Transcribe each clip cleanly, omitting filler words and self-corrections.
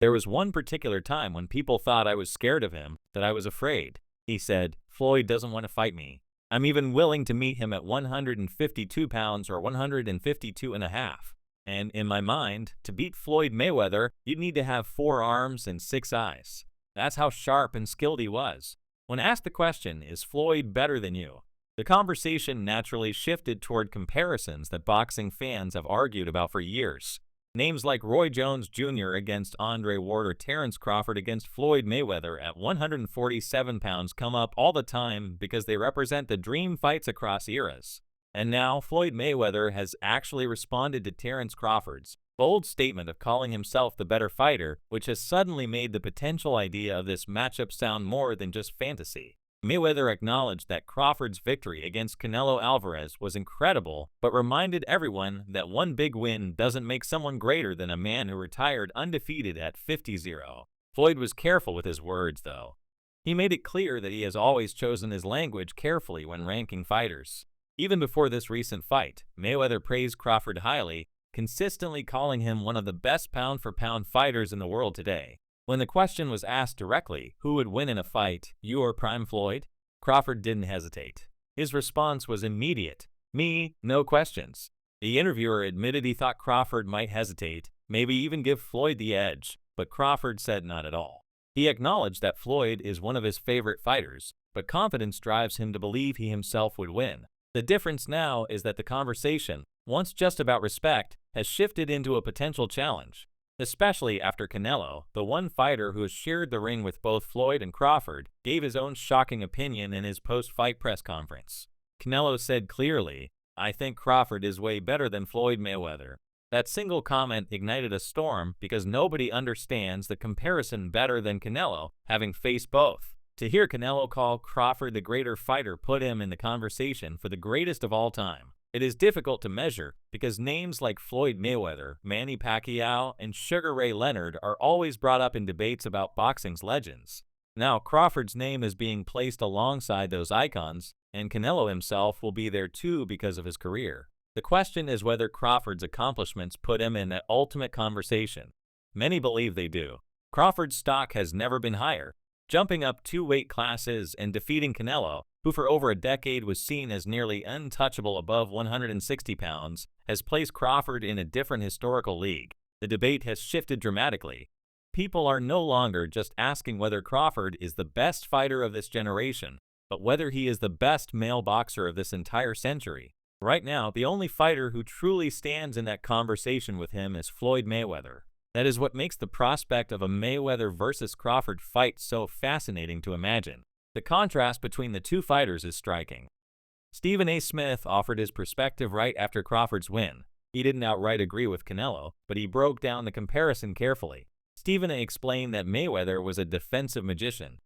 There was one particular time when people thought I was scared of him, that I was afraid. He said, Floyd doesn't want to fight me. I'm even willing to meet him at 152 pounds or 152 and a half. And in my mind, to beat Floyd Mayweather, you'd need to have 4 arms and 6 eyes. That's how sharp and skilled he was. When asked the question, is Floyd better than you? The conversation naturally shifted toward comparisons that boxing fans have argued about for years. Names like Roy Jones Jr. against Andre Ward or Terence Crawford against Floyd Mayweather at 147 pounds come up all the time because they represent the dream fights across eras. And now Floyd Mayweather has actually responded to Terence Crawford's bold statement of calling himself the better fighter, which has suddenly made the potential idea of this matchup sound more than just fantasy. Mayweather acknowledged that Crawford's victory against Canelo Alvarez was incredible, but reminded everyone that one big win doesn't make someone greater than a man who retired undefeated at 50-0. Floyd was careful with his words, though. He made it clear that he has always chosen his language carefully when ranking fighters. Even before this recent fight, Mayweather praised Crawford highly, consistently calling him one of the best pound-for-pound fighters in the world today. When the question was asked directly, who would win in a fight, you or Prime Floyd? Crawford didn't hesitate. His response was immediate. Me, no questions. The interviewer admitted he thought Crawford might hesitate, maybe even give Floyd the edge, but Crawford said not at all. He acknowledged that Floyd is one of his favorite fighters, but confidence drives him to believe he himself would win. The difference now is that the conversation, once just about respect, has shifted into a potential challenge. Especially after Canelo, the one fighter who has shared the ring with both Floyd and Crawford, gave his own shocking opinion in his post-fight press conference. Canelo said clearly, I think Crawford is way better than Floyd Mayweather. That single comment ignited a storm because nobody understands the comparison better than Canelo, having faced both. To hear Canelo call Crawford the greater fighter put him in the conversation for the greatest of all time. It is difficult to measure because names like Floyd Mayweather, Manny Pacquiao, and Sugar Ray Leonard are always brought up in debates about boxing's legends. Now Crawford's name is being placed alongside those icons, and Canelo himself will be there too because of his career. The question is whether Crawford's accomplishments put him in that ultimate conversation. Many believe they do. Crawford's stock has never been higher, jumping up 2 weight classes and defeating Canelo, who for over a decade was seen as nearly untouchable above 160 pounds, has placed Crawford in a different historical league. The debate has shifted dramatically. People are no longer just asking whether Crawford is the best fighter of this generation, but whether he is the best male boxer of this entire century. Right now, the only fighter who truly stands in that conversation with him is Floyd Mayweather. That is what makes the prospect of a Mayweather versus Crawford fight so fascinating to imagine. The contrast between the two fighters is striking. Stephen A. Smith offered his perspective right after Crawford's win. He didn't outright agree with Canelo, but he broke down the comparison carefully. Stephen A. explained that Mayweather was a defensive magician.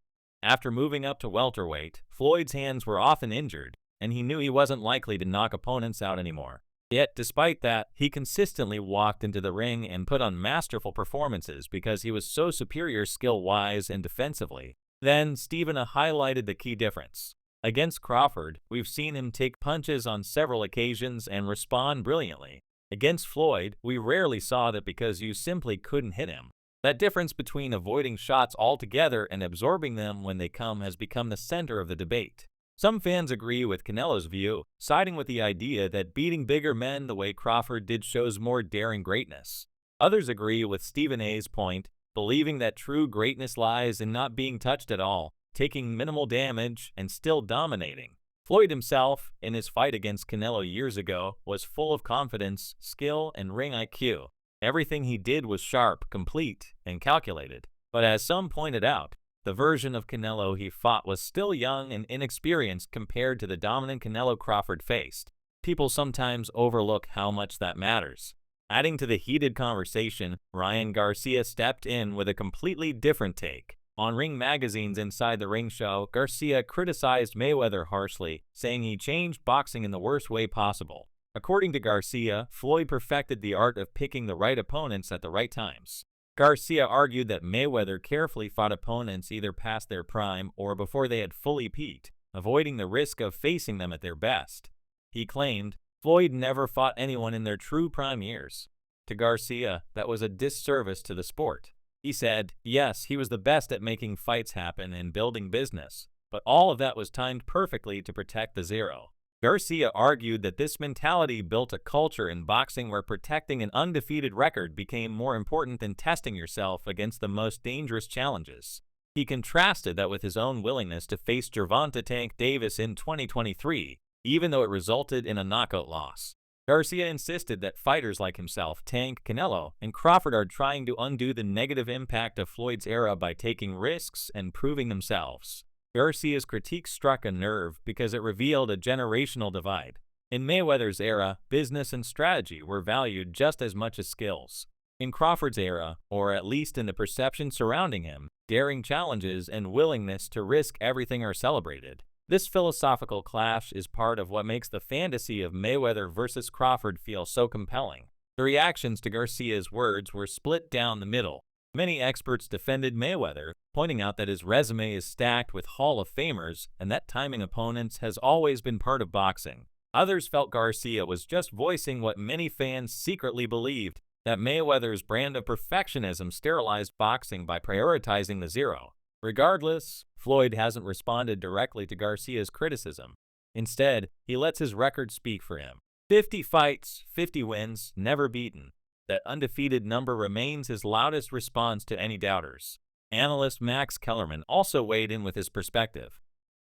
After moving up to welterweight, Floyd's hands were often injured, and he knew he wasn't likely to knock opponents out anymore. Yet, despite that, he consistently walked into the ring and put on masterful performances because he was so superior skill-wise and defensively. Then, Stephen A. highlighted the key difference. Against Crawford, we've seen him take punches on several occasions and respond brilliantly. Against Floyd, we rarely saw that because you simply couldn't hit him. That difference between avoiding shots altogether and absorbing them when they come has become the center of the debate. Some fans agree with Canelo's view, siding with the idea that beating bigger men the way Crawford did shows more daring greatness. Others agree with Stephen A.'s point, believing that true greatness lies in not being touched at all, taking minimal damage, and still dominating. Floyd himself, in his fight against Canelo years ago, was full of confidence, skill, and ring IQ. Everything he did was sharp, complete, and calculated. But as some pointed out, the version of Canelo he fought was still young and inexperienced compared to the dominant Canelo Crawford faced. People sometimes overlook how much that matters. Adding to the heated conversation, Ryan Garcia stepped in with a completely different take. On Ring Magazine's Inside the Ring show, Garcia criticized Mayweather harshly, saying he changed boxing in the worst way possible. According to Garcia, Floyd perfected the art of picking the right opponents at the right times. Garcia argued that Mayweather carefully fought opponents either past their prime or before they had fully peaked, avoiding the risk of facing them at their best. He claimed, Floyd never fought anyone in their true prime years. To Garcia, that was a disservice to the sport. He said, yes, he was the best at making fights happen and building business, but all of that was timed perfectly to protect the zero. Garcia argued that this mentality built a culture in boxing where protecting an undefeated record became more important than testing yourself against the most dangerous challenges. He contrasted that with his own willingness to face Gervonta Tank Davis in 2023, even though it resulted in a knockout loss. Garcia insisted that fighters like himself, Tank, Canelo, and Crawford are trying to undo the negative impact of Floyd's era by taking risks and proving themselves. Garcia's critique struck a nerve because it revealed a generational divide. In Mayweather's era, business and strategy were valued just as much as skills. In Crawford's era, or at least in the perception surrounding him, daring challenges and willingness to risk everything are celebrated. This philosophical clash is part of what makes the fantasy of Mayweather versus Crawford feel so compelling. The reactions to Garcia's words were split down the middle. Many experts defended Mayweather, pointing out that his resume is stacked with Hall of Famers and that timing opponents has always been part of boxing. Others felt Garcia was just voicing what many fans secretly believed, that Mayweather's brand of perfectionism sterilized boxing by prioritizing the zero. Regardless, Floyd hasn't responded directly to Garcia's criticism. Instead, he lets his record speak for him. 50 fights, 50 wins, never beaten. That undefeated number remains his loudest response to any doubters. Analyst Max Kellerman also weighed in with his perspective.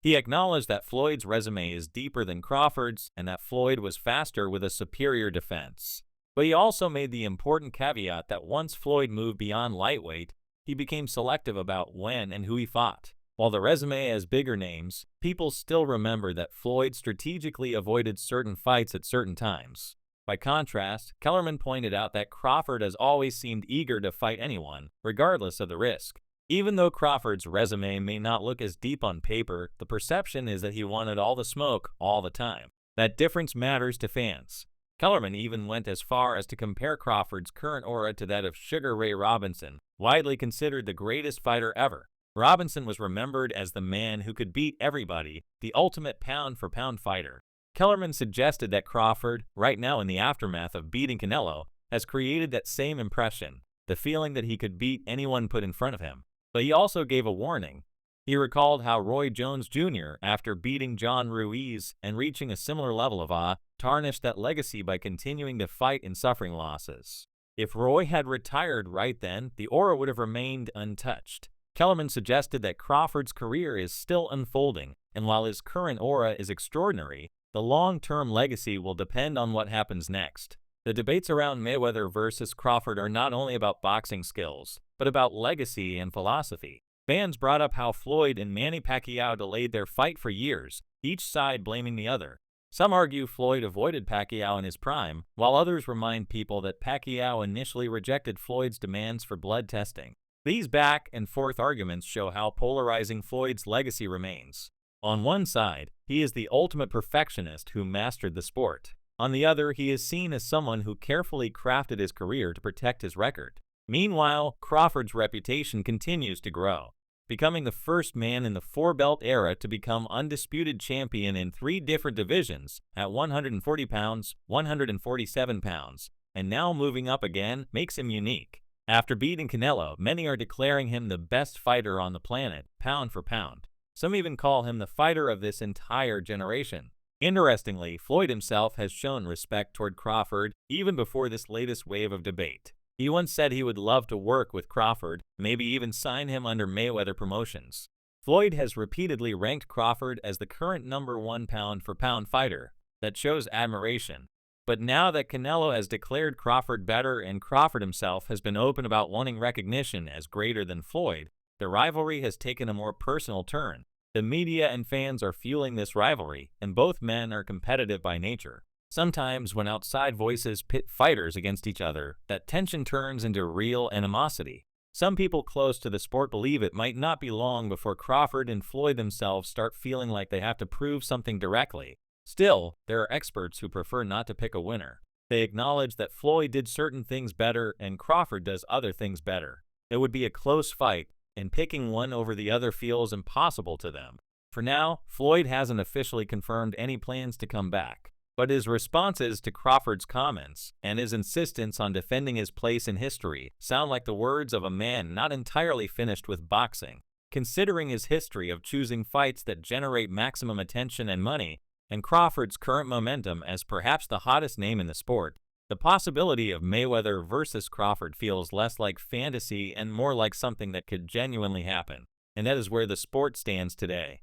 He acknowledged that Floyd's resume is deeper than Crawford's and that Floyd was faster with a superior defense. But he also made the important caveat that once Floyd moved beyond lightweight, he became selective about when and who he fought. While the resume has bigger names, people still remember that Floyd strategically avoided certain fights at certain times. By contrast, Kellerman pointed out that Crawford has always seemed eager to fight anyone, regardless of the risk. Even though Crawford's resume may not look as deep on paper, the perception is that he wanted all the smoke all the time. That difference matters to fans. Kellerman even went as far as to compare Crawford's current aura to that of Sugar Ray Robinson, widely considered the greatest fighter ever. Robinson was remembered as the man who could beat everybody, the ultimate pound-for-pound fighter. Kellerman suggested that Crawford, right now in the aftermath of beating Canelo, has created that same impression, the feeling that he could beat anyone put in front of him. But he also gave a warning. He recalled how Roy Jones Jr., after beating John Ruiz and reaching a similar level of awe, tarnished that legacy by continuing to fight and suffering losses. If Roy had retired right then, the aura would have remained untouched. Kellerman suggested that Crawford's career is still unfolding, and while his current aura is extraordinary, the long-term legacy will depend on what happens next. The debates around Mayweather versus Crawford are not only about boxing skills, but about legacy and philosophy. Fans brought up how Floyd and Manny Pacquiao delayed their fight for years, each side blaming the other. Some argue Floyd avoided Pacquiao in his prime, while others remind people that Pacquiao initially rejected Floyd's demands for blood testing. These back-and-forth arguments show how polarizing Floyd's legacy remains. On one side, he is the ultimate perfectionist who mastered the sport. On the other, he is seen as someone who carefully crafted his career to protect his record. Meanwhile, Crawford's reputation continues to grow, becoming the first man in the four-belt era to become undisputed champion in 3 different divisions at 140 pounds, 147 pounds, and now moving up again makes him unique. After beating Canelo, many are declaring him the best fighter on the planet, pound for pound. Some even call him the fighter of this entire generation. Interestingly, Floyd himself has shown respect toward Crawford even before this latest wave of debate. He once said he would love to work with Crawford, maybe even sign him under Mayweather Promotions. Floyd has repeatedly ranked Crawford as the current #1 pound-for-pound fighter. That shows admiration. But now that Canelo has declared Crawford better and Crawford himself has been open about wanting recognition as greater than Floyd, the rivalry has taken a more personal turn. The media and fans are fueling this rivalry, and both men are competitive by nature. Sometimes when outside voices pit fighters against each other, that tension turns into real animosity. Some people close to the sport believe it might not be long before Crawford and Floyd themselves start feeling like they have to prove something directly. Still, there are experts who prefer not to pick a winner. They acknowledge that Floyd did certain things better and Crawford does other things better. It would be a close fight, and picking one over the other feels impossible to them. For now, Floyd hasn't officially confirmed any plans to come back. But his responses to Crawford's comments and his insistence on defending his place in history sound like the words of a man not entirely finished with boxing. Considering his history of choosing fights that generate maximum attention and money, and Crawford's current momentum as perhaps the hottest name in the sport, the possibility of Mayweather versus Crawford feels less like fantasy and more like something that could genuinely happen, and that is where the sport stands today.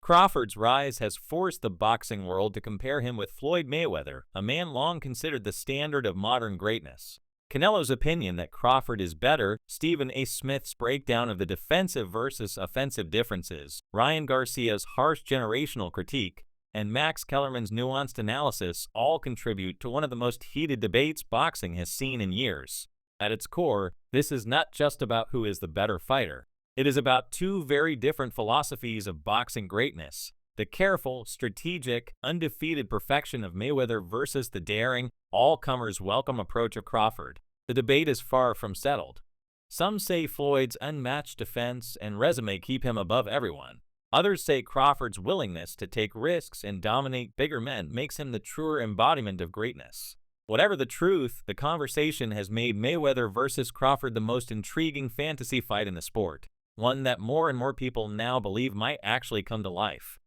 Crawford's rise has forced the boxing world to compare him with Floyd Mayweather, a man long considered the standard of modern greatness. Canelo's opinion that Crawford is better, Stephen A. Smith's breakdown of the defensive versus offensive differences, Ryan Garcia's harsh generational critique, and Max Kellerman's nuanced analysis all contribute to one of the most heated debates boxing has seen in years. At its core, this is not just about who is the better fighter. It is about two very different philosophies of boxing greatness: the careful, strategic, undefeated perfection of Mayweather versus the daring, all-comers welcome approach of Crawford. The debate is far from settled. Some say Floyd's unmatched defense and resume keep him above everyone. Others say Crawford's willingness to take risks and dominate bigger men makes him the truer embodiment of greatness. Whatever the truth, the conversation has made Mayweather versus Crawford the most intriguing fantasy fight in the sport, one that more and more people now believe might actually come to life.